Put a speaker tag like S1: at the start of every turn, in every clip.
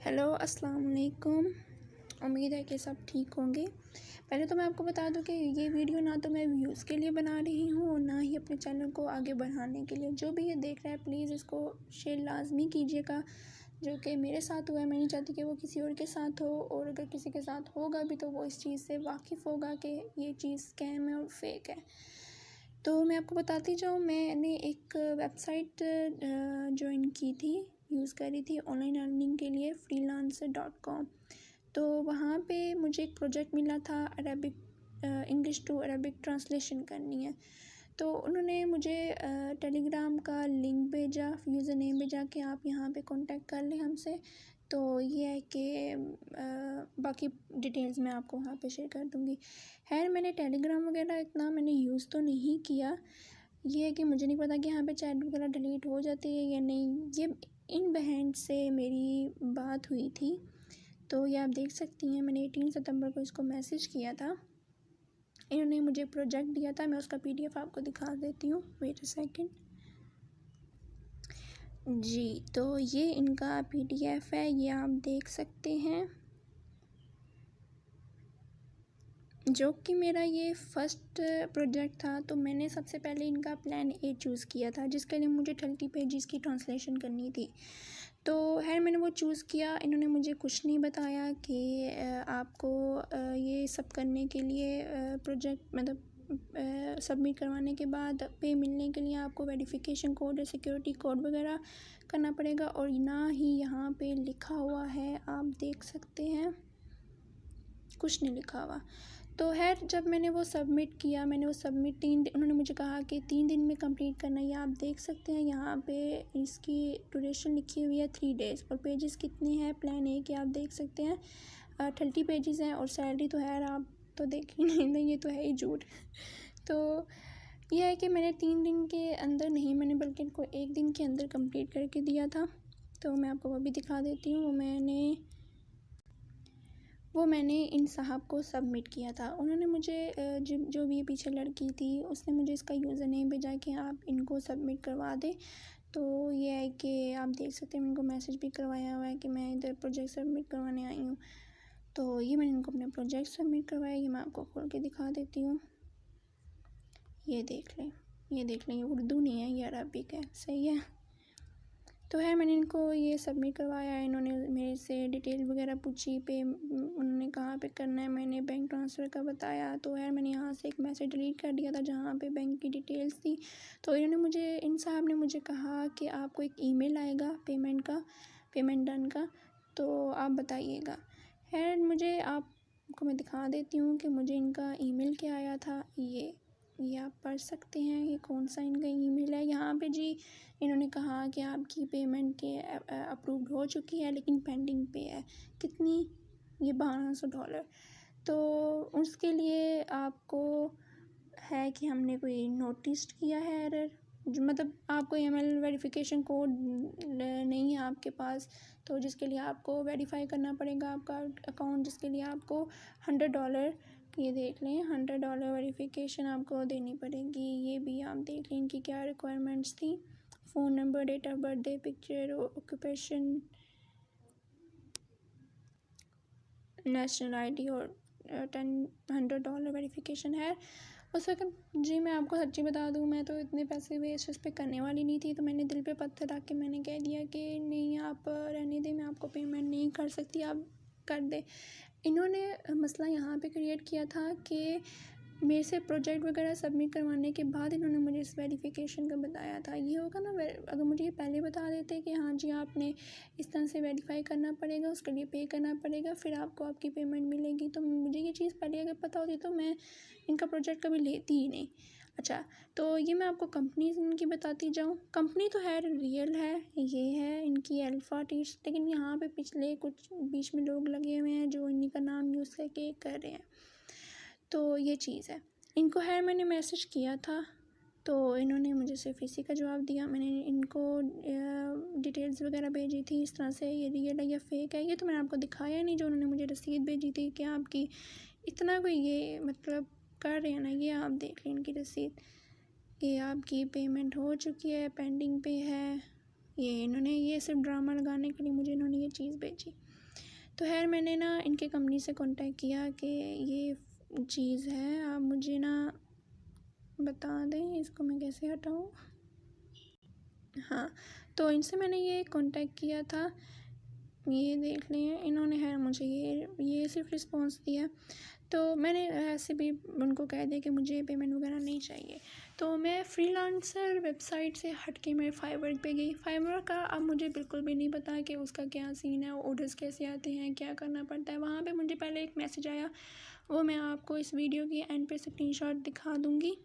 S1: Hello अस्सलाम वालेकुम। उम्मीद है कि सब ठीक होंगे। पहले तो मैं आपको बता दूं कि ये वीडियो ना तो मैं व्यूज़ के लिए बना रही हूँ और ना ही अपने चैनल को आगे बढ़ाने के लिए। जो भी ये देख रहा है प्लीज़ इसको शेयर लाजमी कीजिएगा। जो कि मेरे साथ हुआ है, मैं नहीं चाहती कि वो किसी और के साथ हो, और अगर किसी के साथ होगा भी तो वो इस चीज़ से वाकिफ़ होगा कि ये चीज़ स्कैम है और फेक है। तो मैं आपको बताती जाऊँ, मैंने एक वेबसाइट ज्वाइन की थी, यूज़ करी थी ऑनलाइन अर्निंग के लिए, freelancer.com। तो वहाँ पे मुझे एक प्रोजेक्ट मिला था, Arabic English to Arabic translation करनी है। तो उन्होंने मुझे टेलीग्राम का लिंक भेजा, यूज़र नेम भेजा कि आप यहाँ पे कांटेक्ट कर लें हमसे। तो ये है कि बाकी डिटेल्स मैं आपको वहाँ पे शेयर कर दूँगी। खैर, मैंने टेलीग्राम वगैरह इतना मैंने यूज़ तो नहीं किया। ये है कि मुझे नहीं पता कि यहाँ पे चैट वगैरह डिलीट हो जाती है या नहीं। ये इन बहन से मेरी बात हुई थी। तो ये आप देख सकती हैं, मैंने 18 सितंबर को इसको मैसेज किया था। इन्होंने मुझे प्रोजेक्ट दिया था, मैं उसका PDF आपको दिखा देती हूँ, वेट अ सेकंड जी। तो ये इनका PDF है, ये आप देख सकते हैं, जो कि मेरा ये फ़र्स्ट प्रोजेक्ट था। तो मैंने सबसे पहले इनका प्लान A चूज़ किया था, जिसके लिए मुझे 30 पेजेस की ट्रांसलेशन करनी थी। तो खैर मैंने वो चूज़ किया। इन्होंने मुझे कुछ नहीं बताया कि आपको ये सब करने के लिए प्रोजेक्ट मतलब सबमिट करवाने के बाद पे मिलने के लिए आपको वेरिफिकेशन कोड या सिक्योरिटी कोड वगैरह करना पड़ेगा, और ना ही यहाँ पे लिखा हुआ है, आप देख सकते हैं, कुछ नहीं लिखा हुआ। तो खैर जब मैंने वो सबमिट किया, मैंने वो सबमिट उन्होंने मुझे कहा कि 3 दिन में कंप्लीट करना है। ये आप देख सकते हैं, यहाँ पे इसकी ड्यूरेशन लिखी हुई है 3 डेज़, और पेजेस कितने हैं प्लान A के आप देख सकते हैं 30 पेजेस हैं। और सैलरी तो खैर आप तो देख ही नहीं, ये तो है ही झूठ। तो यह है कि मैंने 3 दिन के अंदर नहीं, मैंने बल्कि इनको 1 दिन के अंदर कंप्लीट करके दिया था। तो मैं आपको वो भी दिखा देती हूँ। वो मैंने इन साहब को सबमिट किया था। उन्होंने मुझे जो भी पीछे लड़की थी उसने मुझे इसका यूज़र नेम भेजा कि आप इनको सबमिट करवा दें। तो ये है कि आप देख सकते हैं, मैंने इनको मैसेज भी करवाया हुआ है कि मैं इधर प्रोजेक्ट सबमिट करवाने आई हूँ। तो ये मैंने इनको अपने प्रोजेक्ट सबमिट करवाया। ये मैं आपको खोल के दिखा देती हूँ, ये देख लें, ये उर्दू नहीं है, ये अरबिक है, सही है। तो है, मैंने इनको ये सबमिट करवाया। इन्होंने मेरे से डिटेल वगैरह पूछी, उन्होंने कहाँ पे करना है, मैंने बैंक ट्रांसफ़र का बताया। तो यार मैंने यहाँ से एक मैसेज डिलीट कर दिया था जहाँ पे बैंक की डिटेल्स थी। तो इन साहब ने मुझे कहा कि आपको एक ईमेल आएगा पेमेंट डन का, तो आप बताइएगा। खैर मुझे आपको मैं दिखा देती हूँ कि मुझे इनका ईमेल क्या आया था। ये आप पढ़ सकते हैं, ये कौन सा इनका ईमेल है। यहाँ पे जी इन्होंने कहा कि आपकी पेमेंट के अप्रूव्ड हो चुकी है, लेकिन पेंडिंग पे है। कितनी? ये $1200। तो उसके लिए आपको है कि हमने कोई नोटिस किया है एरर, जो मतलब आपको ईमेल वेरिफिकेशन कोड नहीं है आपके पास, तो जिसके लिए आपको वेरीफाई करना पड़ेगा आपका अकाउंट, जिसके लिए आपको $100, ये देख लें, $100 वेरिफिकेशन आपको देनी पड़ेगी। ये भी आप देख लें इनकी क्या रिक्वायरमेंट्स थी। Phone number, date of birthday, picture, occupation, national ID, और $100 वेरिफिकेशन है। उस वक्त जी मैं आपको सच्ची बता दूँ, मैं तो इतने पैसे वेस्ट इस पर करने वाली नहीं थी। तो मैंने दिल पे पत्थर रख के मैंने कह दिया कि नहीं, आप रहने दें, मैं आपको पेमेंट नहीं कर सकती, आप कर दें। इन्होंने मसला यहाँ पे क्रिएट किया था कि मेरे से प्रोजेक्ट वगैरह सबमिट करवाने के बाद इन्होंने मुझे इस वेरिफिकेशन का बताया था। ये होगा ना, अगर मुझे ये पहले बता देते कि हाँ जी आपने इस तरह से वेरीफाई करना पड़ेगा, उसके लिए पे करना पड़ेगा, फिर आपको आपकी पेमेंट मिलेगी, तो मुझे ये चीज़ पहले अगर पता होती तो मैं इनका प्रोजेक्ट कभी लेती ही नहीं। अच्छा, तो ये मैं आपको कंपनी इनकी बताती जाऊँ। कंपनी तो है रियल है, ये है इनकी अल्फ़ा टीच, लेकिन यहाँ पे पिछले कुछ बीच में लोग लगे हुए हैं जो इन्हीं का नाम यूज़ करके कर रहे हैं। तो ये चीज़ है। इनको खैर मैंने मैसेज किया था, तो इन्होंने मुझे सिर्फ इसी का जवाब दिया। मैंने इनको डिटेल्स वगैरह भेजी थी इस तरह से, ये रियल है या फेक है, ये तो मैंने आपको दिखाया नहीं। जो उन्होंने मुझे रसीद भेजी थी कि आपकी इतना कोई ये मतलब कर रहे हैं ना, ये आप देख लें इनकी रसीद कि आपकी पेमेंट हो चुकी है, पेंडिंग पे है। ये इन्होंने ये सिर्फ ड्रामा लगाने के लिए मुझे इन्होंने ये चीज़ भेजी। तो खैर मैंने ना इनके कंपनी से कांटेक्ट किया कि ये चीज़ है, आप मुझे ना बता दें इसको मैं कैसे हटाऊँ। हाँ, तो इनसे मैंने ये कांटेक्ट किया था, ये देख लें। इन्होंने है मुझे ये सिर्फ रिस्पांस दिया। तो मैंने ऐसे भी उनको कह दिया कि मुझे पेमेंट वगैरह नहीं चाहिए। तो मैं फ्रीलांसर वेबसाइट से हट के मैं फाइवर पे गई। फाइवर का अब मुझे बिल्कुल भी नहीं पता कि उसका क्या सीन है, ऑर्डर्स कैसे आते हैं, क्या करना पड़ता है। वहाँ पे मुझे पहले एक मैसेज आया, वो मैं आपको इस वीडियो की एंड पे स्क्रीनशॉट दिखा दूँगी।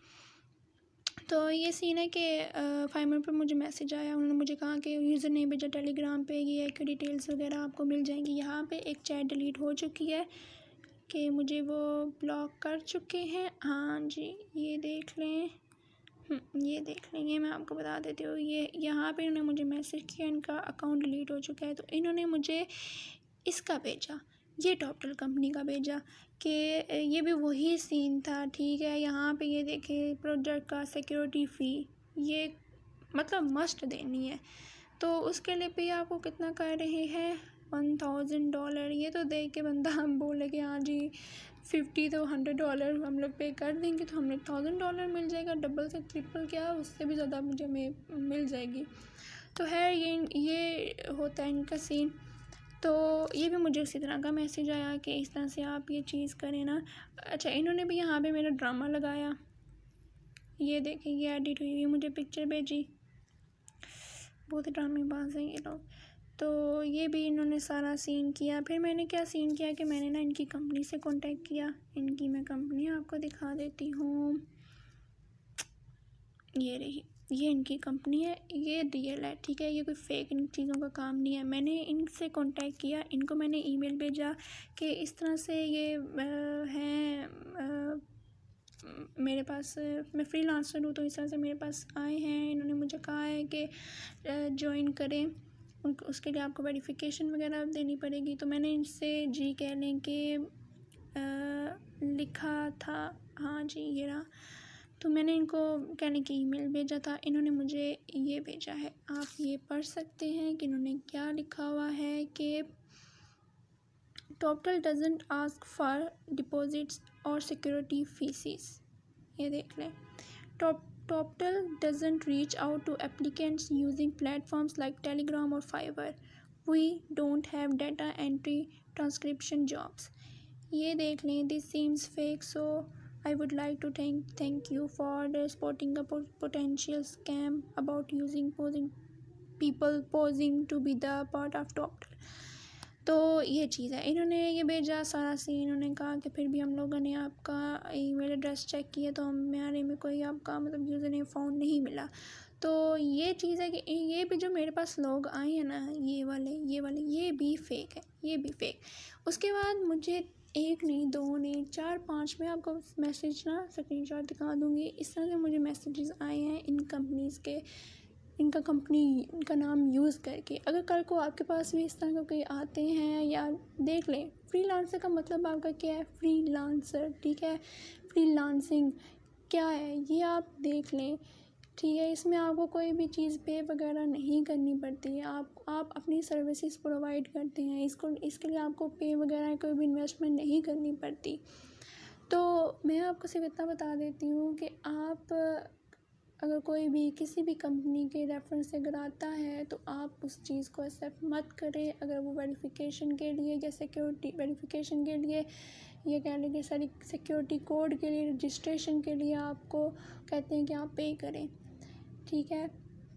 S1: तो ये सीन है कि फाइवर पर मुझे मैसेज आया, उन्होंने मुझे कहा कि यूज़र नेम भेजा टेलीग्राम पे, ये है कि डिटेल्स वगैरह आपको मिल जाएंगी। यहाँ पे एक चैट डिलीट हो चुकी है कि मुझे वो ब्लॉक कर चुके हैं। हाँ जी, ये देख लें। ये देख लें, ये मैं आपको बता देती हूँ। ये यहाँ पे इन्होंने मुझे मैसेज किया, इनका अकाउंट डिलीट हो चुका है। तो इन्होंने मुझे इसका भेजा, ये टॉपटल कंपनी का भेजा कि ये भी वही सीन था। ठीक है, यहाँ पे ये देखें प्रोजेक्ट का सिक्योरिटी फ़ी ये मतलब मस्ट देनी है। तो उसके लिए पे आपको कितना कर रहे हैं, $1000। ये तो देख के बंदा हम बोले कि हाँ जी $50 to $100 हम लोग पे कर देंगे तो हमें $1000 मिल जाएगा, डबल से ट्रिपल क्या उससे भी ज़्यादा मुझे मिल जाएगी। तो है ये होता है इनका सीन। तो ये भी मुझे उसी तरह का मैसेज आया कि इस तरह से आप ये चीज़ करें ना। अच्छा, इन्होंने भी यहाँ पे मेरा ड्रामा लगाया, ये देखें, ये एडिट हुई हुई मुझे पिक्चर भेजी। बहुत ही ड्रामेबाज हैं ये लोग। तो ये भी इन्होंने सारा सीन किया। फिर मैंने क्या सीन किया कि मैंने ना इनकी कंपनी से कांटेक्ट किया। इनकी मैं कंपनी आपको दिखा देती हूँ, ये रही, ये इनकी कंपनी है, ये रियल है। ठीक है, ये कोई फेक इन चीज़ों का काम नहीं है। मैंने इनसे कांटेक्ट किया, इनको मैंने ईमेल भेजा कि इस तरह से ये हैं मेरे पास, मैं फ्रीलांसर हूँ तो इस तरह से मेरे पास आए हैं। इन्होंने मुझे कहा है कि ज्वाइन करें, उसके लिए आपको वेरिफिकेशन वगैरह देनी पड़ेगी। तो मैंने इनसे जी कह लें कि लिखा था, हाँ जी ये रहा। तो मैंने इनको कहने की ईमेल भेजा था, इन्होंने मुझे ये भेजा है, आप ये पढ़ सकते हैं कि इन्होंने क्या लिखा हुआ है कि Toptal doesn't ask for deposits और सिक्योरिटी फीसेस। ये देख लें, Toptal doesn't reach out to applicants using platforms like Telegram और Fiverr. We don't have data entry transcription jobs. ये देख लें, this seems fake, so I would like to thank you for spotting a potential scam about using people posing to be the part of टॉपटल। तो ये चीज़ है, इन्होंने ये भेजा सारा सीन। इन्होंने कहा कि फिर भी हम लोगों ने आपका ईमेल एड्रेस चेक किया तो हमारे में कोई आपका मतलब यूज़र नेम फाउंड नहीं मिला। तो ये चीज़ है कि ये भी जो मेरे पास लोग आए हैं ना, ये वाले ये भी फेक है, ये भी फेक। उसके बाद मुझे एक नहीं, दो नहीं, 4-5 मैं आपको मैसेज ना स्क्रीनशॉट दिखा दूँगी। इस तरह से मुझे मैसेजेस आए हैं इन कंपनीज़ के, इनका कंपनी का नाम यूज़ करके। अगर कल को आपके पास भी इस तरह का कोई आते हैं, या देख लें, फ्रीलांसर का मतलब आपका क्या है, फ्रीलांसर, ठीक है, फ्रीलांसिंग क्या है ये आप देख लें। ठीक है, इसमें आपको कोई भी चीज़ पे वगैरह नहीं करनी पड़ती है, आप अपनी सर्विसेज प्रोवाइड करते हैं, इसके लिए आपको पे वगैरह कोई भी इन्वेस्टमेंट नहीं करनी पड़ती। तो मैं आपको सिर्फ इतना बता देती हूँ कि आप अगर कोई भी किसी भी कंपनी के रेफरेंस से अगर आता है तो आप उस चीज़ को एक्सेप्ट मत करें। अगर वो वेरिफिकेशन के लिए या सिक्योरिटी वेरिफिकेशन के लिए, ये कह लें कि सारी सिक्योरिटी कोड के लिए, रजिस्ट्रेशन के लिए आपको कहते हैं कि आप पे करें। ठीक है,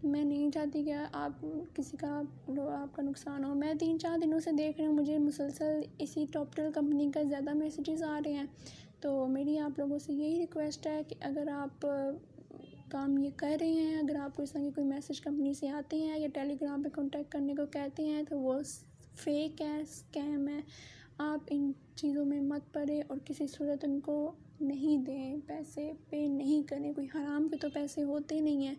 S1: मैं नहीं चाहती कि आप किसी का आपका नुकसान हो। मैं 3-4 दिनों से देख रही हूँ, मुझे मुसलसल इसी टॉपटल कंपनी का ज़्यादा मैसेजेस आ रहे हैं। तो मेरी आप लोगों से यही रिक्वेस्ट है कि अगर आप काम ये कर रहे हैं, अगर आपको इस तरह के कोई मैसेज कंपनी से आते हैं या टेलीग्राम पे कांटेक्ट करने को कहते हैं तो वो फेक है, स्कैम है। आप इन चीज़ों में मत पड़े और किसी सूरत उनको नहीं दें, पैसे पे नहीं करें। कोई हराम के तो पैसे होते नहीं हैं।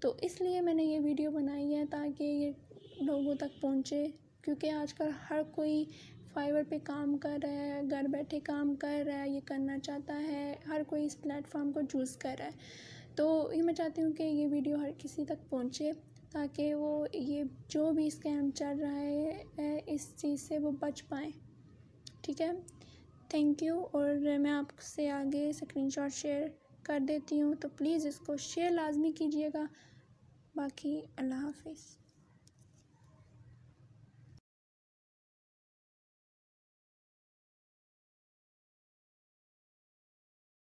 S1: तो इसलिए मैंने ये वीडियो बनाई है ताकि ये लोगों तक पहुँचे, क्योंकि आजकल हर कोई फाइवर पे काम कर रहा है, घर बैठे काम कर रहा है, ये करना चाहता है, हर कोई इस प्लेटफॉर्म को चूज़ कर रहा है। तो ये मैं चाहती हूँ कि ये वीडियो हर किसी तक पहुँचे। ताकि वो ये जो भी स्कैम चल रहा है इस चीज़ से वो बच पाएँ। ठीक है, थैंक यू। और मैं आपसे आगे स्क्रीनशॉट शेयर कर देती हूँ, तो प्लीज़ इसको शेयर लाजमी कीजिएगा। बाकी अल्लाह हाफिज़।